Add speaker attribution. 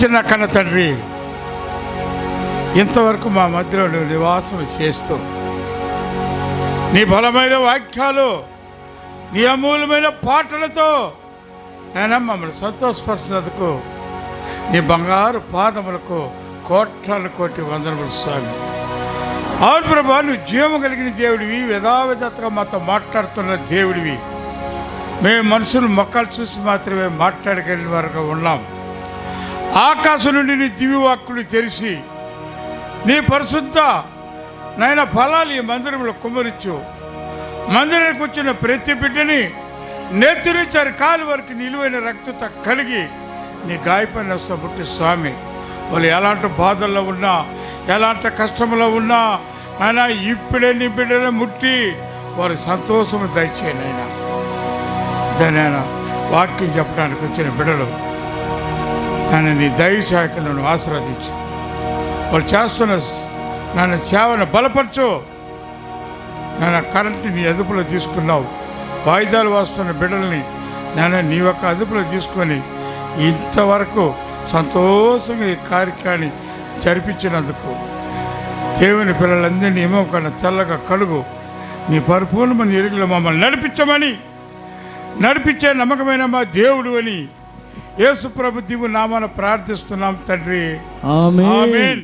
Speaker 1: ఇచ్చిన కన్న తండ్రి, ఇంతవరకు మా మధ్యలో నువ్వు నివాసం చేస్తూ నీ బలమైన వాక్యాలు, నీ అమూల్యమైన పాటలతో నేను మమ్మల్ని సంతోషపరిచినందుకు నీ బంగారు పాదములకు కోట్లాను కోటి వందనములు స్వామి. అవును ప్రభా, నువ్వు జీవము కలిగిన దేవుడివి, యథావిధతగా మాతో మాట్లాడుతున్న దేవుడివి. మేము మనుషులు మొక్కలు చూసి మాత్రమే మాట్లాడగలిగిన వరకు ఉన్నాం. ఆకాశం నుండి నీ దివ్యవాక్కులు తెరిచి నీ పరిశుద్ధ నైనా ఫలాలు ఈ మందిరంలో కుమ్మరించు. మందిరానికి వచ్చిన ప్రతి బిడ్డని నెత్తిరించారు కాలు వరకు నిలువైన రక్తత కలిగి నీ గాయపడిన పుట్టి స్వామి, వాళ్ళు ఎలాంటి బాధల్లో ఉన్నా, ఎలాంటి కష్టంలో ఉన్నా ఆయన ఇప్పుడే నీ బిడ్డను ముట్టి వారి సంతోషము దయచేయను. అయినా దాని ఆయన వాక్యం చెప్పడానికి వచ్చిన బిడ్డలు నన్ను నీ దైవ శాఖలను ఆశీర్వదించు. వాళ్ళు చేస్తున్న నన్ను సేవను బలపరచు. నన్ను కరెంట్ని నీ అదుపులో తీసుకున్నావు. వాయిదాలు వస్తున్న బిడ్డల్ని నేను నీ యొక్క అదుపులో తీసుకొని ఇంతవరకు సంతోషంగా ఈ కార్యక్రమాన్ని జరిపించినందుకు దేవుని పిల్లలందరినీ ఏమో కన్నా తెల్లగా కడుగు. నీ పరిపూర్ణమైన ఎరుగులో మమ్మల్ని నడిపించే నమ్మకమైన మా దేవుడు అని యేసు ప్రభు దివ్య నామాన ప్రార్థిస్తున్నాం తండ్రి.
Speaker 2: ఆమేన్.